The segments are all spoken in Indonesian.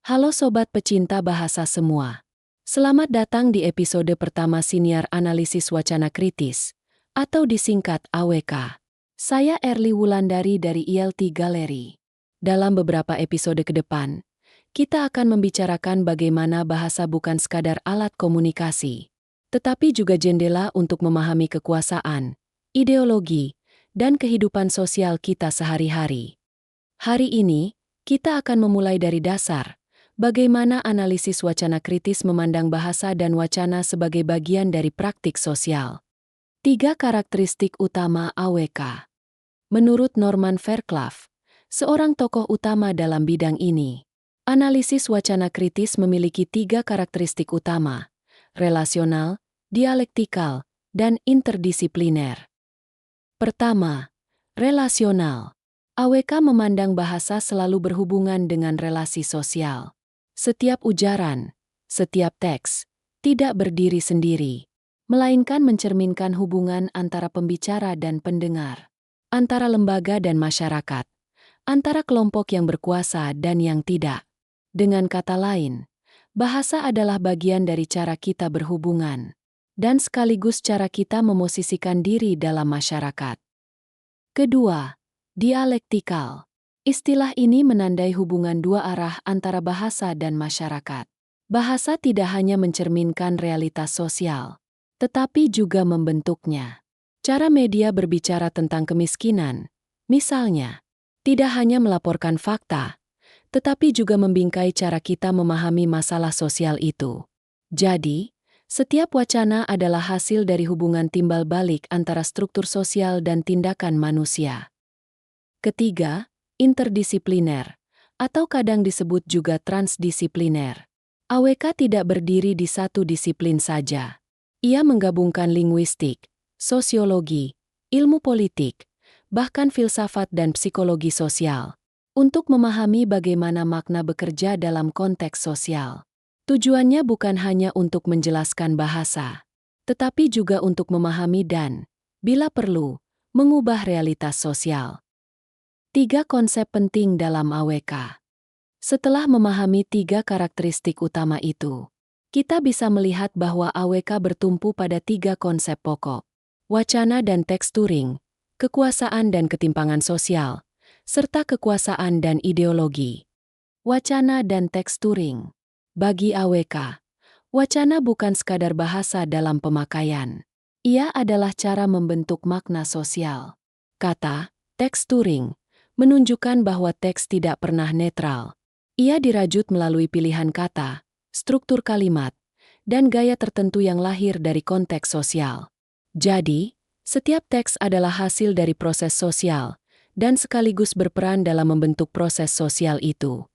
Halo Sobat Pecinta Bahasa semua. Selamat datang di episode pertama Siniar Analisis Wacana Kritis, atau disingkat AWK. Saya Erli Wulandari dari ILT Galeri. Dalam beberapa episode ke depan, kita akan membicarakan bagaimana bahasa bukan sekadar alat komunikasi, tetapi juga jendela untuk memahami kekuasaan, ideologi, dan kehidupan sosial kita sehari-hari. Hari ini, kita akan memulai dari dasar, bagaimana analisis wacana kritis memandang bahasa dan wacana sebagai bagian dari praktik sosial. 3 karakteristik utama AWK. Menurut Norman Fairclough, seorang tokoh utama dalam bidang ini, analisis wacana kritis memiliki 3 karakteristik utama: relasional, dialektikal, dan interdisipliner. Pertama, relasional. AWK memandang bahasa selalu berhubungan dengan relasi sosial. Setiap ujaran, setiap teks, tidak berdiri sendiri, melainkan mencerminkan hubungan antara pembicara dan pendengar, antara lembaga dan masyarakat, antara kelompok yang berkuasa dan yang tidak. Dengan kata lain, bahasa adalah bagian dari cara kita berhubungan, dan sekaligus cara kita memosisikan diri dalam masyarakat. Kedua, dialektikal. Istilah ini menandai hubungan dua arah antara bahasa dan masyarakat. Bahasa tidak hanya mencerminkan realitas sosial, tetapi juga membentuknya. Cara media berbicara tentang kemiskinan, misalnya, tidak hanya melaporkan fakta, tetapi juga membingkai cara kita memahami masalah sosial itu. Jadi, setiap wacana adalah hasil dari hubungan timbal balik antara struktur sosial dan tindakan manusia. Ketiga, interdisipliner, atau kadang disebut juga transdisipliner. AWK tidak berdiri di satu disiplin saja. Ia menggabungkan linguistik, sosiologi, ilmu politik, bahkan filsafat dan psikologi sosial, untuk memahami bagaimana makna bekerja dalam konteks sosial. Tujuannya bukan hanya untuk menjelaskan bahasa, tetapi juga untuk memahami dan, bila perlu, mengubah realitas sosial. 3 konsep penting dalam AWK. Setelah memahami 3 karakteristik utama itu, kita bisa melihat bahwa AWK bertumpu pada 3 konsep pokok: wacana dan teksturing, kekuasaan dan ketimpangan sosial, serta kekuasaan dan ideologi. Wacana dan teksturing. Bagi AWK, wacana bukan sekadar bahasa dalam pemakaian. Ia adalah cara membentuk makna sosial. Kata, teksturing, menunjukkan bahwa teks tidak pernah netral. Ia dirajut melalui pilihan kata, struktur kalimat, dan gaya tertentu yang lahir dari konteks sosial. Jadi, setiap teks adalah hasil dari proses sosial, dan sekaligus berperan dalam membentuk proses sosial itu.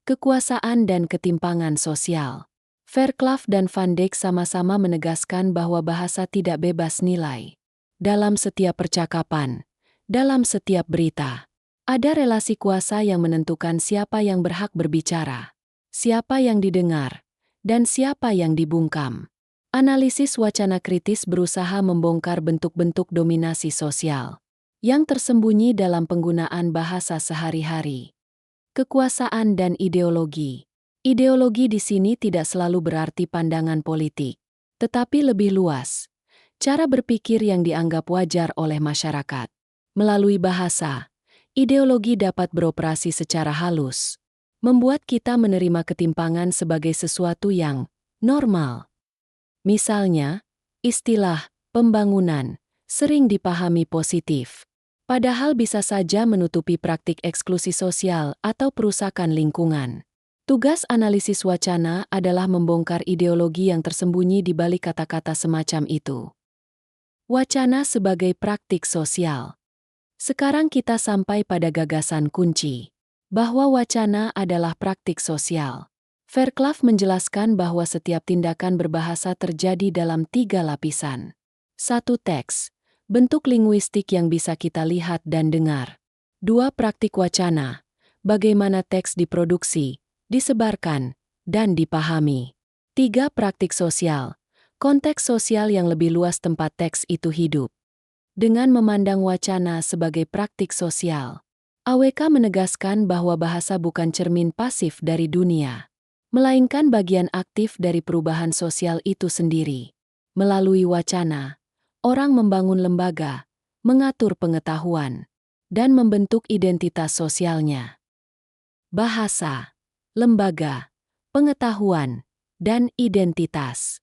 Kekuasaan dan ketimpangan sosial. Fairclough dan Van Dijk sama-sama menegaskan bahwa bahasa tidak bebas nilai. Dalam setiap percakapan, dalam setiap berita, ada relasi kuasa yang menentukan siapa yang berhak berbicara, siapa yang didengar, dan siapa yang dibungkam. Analisis wacana kritis berusaha membongkar bentuk-bentuk dominasi sosial yang tersembunyi dalam penggunaan bahasa sehari-hari. Kekuasaan dan ideologi. Ideologi di sini tidak selalu berarti pandangan politik, tetapi lebih luas, cara berpikir yang dianggap wajar oleh masyarakat. Melalui bahasa, ideologi dapat beroperasi secara halus, membuat kita menerima ketimpangan sebagai sesuatu yang normal. Misalnya, istilah pembangunan sering dipahami positif, padahal bisa saja menutupi praktik eksklusi sosial atau perusakan lingkungan. Tugas analisis wacana adalah membongkar ideologi yang tersembunyi di balik kata-kata semacam itu. Wacana sebagai praktik sosial. Sekarang kita sampai pada gagasan kunci, bahwa wacana adalah praktik sosial. Fairclough menjelaskan bahwa setiap tindakan berbahasa terjadi dalam 3 lapisan. 1. Teks, bentuk linguistik yang bisa kita lihat dan dengar. 2. Praktik wacana, bagaimana teks diproduksi, disebarkan, dan dipahami. 3. Praktik sosial, konteks sosial yang lebih luas tempat teks itu hidup. Dengan memandang wacana sebagai praktik sosial, AWK menegaskan bahwa bahasa bukan cermin pasif dari dunia. melainkan bagian aktif dari perubahan sosial itu sendiri. Melalui wacana, orang membangun lembaga, mengatur pengetahuan, dan membentuk identitas sosialnya. Bahasa, lembaga, pengetahuan, dan identitas.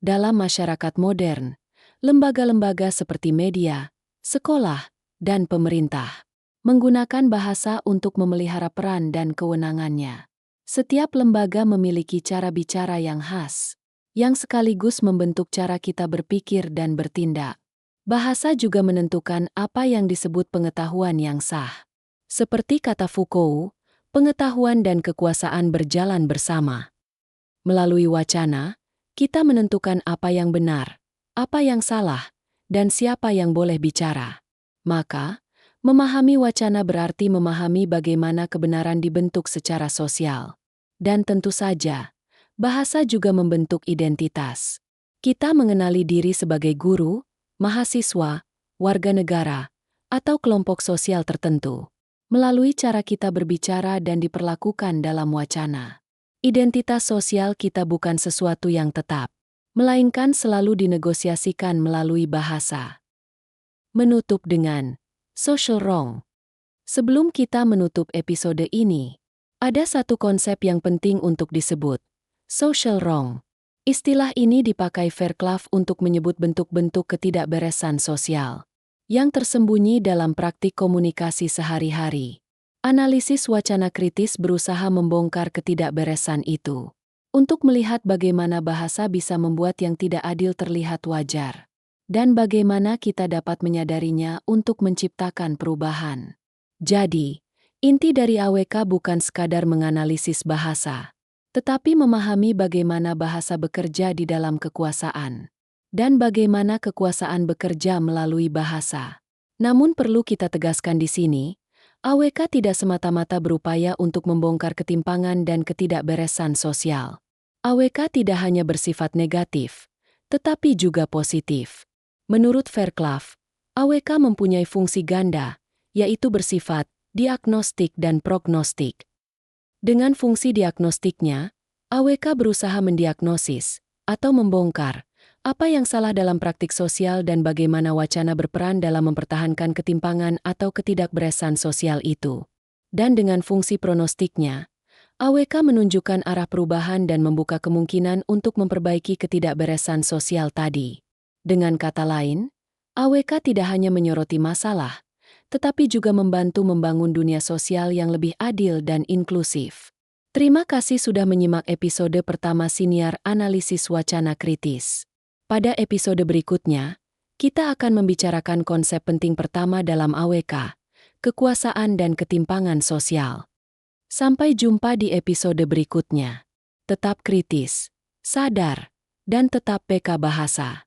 Dalam masyarakat modern, lembaga-lembaga seperti media, sekolah, dan pemerintah menggunakan bahasa untuk memelihara peran dan kewenangannya. Setiap lembaga memiliki cara bicara yang khas, yang sekaligus membentuk cara kita berpikir dan bertindak. Bahasa juga menentukan apa yang disebut pengetahuan yang sah. Seperti kata Foucault, pengetahuan dan kekuasaan berjalan bersama. Melalui wacana, kita menentukan apa yang benar, apa yang salah, dan siapa yang boleh bicara. Maka, memahami wacana berarti memahami bagaimana kebenaran dibentuk secara sosial. Dan tentu saja, bahasa juga membentuk identitas. Kita mengenali diri sebagai guru, mahasiswa, warga negara, atau kelompok sosial tertentu melalui cara kita berbicara dan diperlakukan dalam wacana. Identitas sosial kita bukan sesuatu yang tetap, melainkan selalu dinegosiasikan melalui bahasa. Menutup dengan social wrong. Sebelum kita menutup episode ini, ada satu konsep yang penting untuk disebut, social wrong. Istilah ini dipakai Fairclough untuk menyebut bentuk-bentuk ketidakberesan sosial yang tersembunyi dalam praktik komunikasi sehari-hari. Analisis wacana kritis berusaha membongkar ketidakberesan itu untuk melihat bagaimana bahasa bisa membuat yang tidak adil terlihat wajar dan bagaimana kita dapat menyadarinya untuk menciptakan perubahan. Jadi, inti dari AWK bukan sekadar menganalisis bahasa, tetapi memahami bagaimana bahasa bekerja di dalam kekuasaan dan bagaimana kekuasaan bekerja melalui bahasa. Namun perlu kita tegaskan di sini, AWK tidak semata-mata berupaya untuk membongkar ketimpangan dan ketidakberesan sosial. AWK tidak hanya bersifat negatif, tetapi juga positif. Menurut Fairclough, AWK mempunyai fungsi ganda, yaitu bersifat diagnostik dan prognostik. Dengan fungsi diagnostiknya, AWK berusaha mendiagnosis atau membongkar apa yang salah dalam praktik sosial dan bagaimana wacana berperan dalam mempertahankan ketimpangan atau ketidakberesan sosial itu. Dan dengan fungsi pronostiknya, AWK menunjukkan arah perubahan dan membuka kemungkinan untuk memperbaiki ketidakberesan sosial tadi. Dengan kata lain, AWK tidak hanya menyoroti masalah, tetapi juga membantu membangun dunia sosial yang lebih adil dan inklusif. Terima kasih sudah menyimak episode pertama Siniar Analisis Wacana Kritis. Pada episode berikutnya, kita akan membicarakan konsep penting pertama dalam AWK, kekuasaan dan ketimpangan sosial. Sampai jumpa di episode berikutnya. Tetap kritis, sadar, dan tetap PK Bahasa.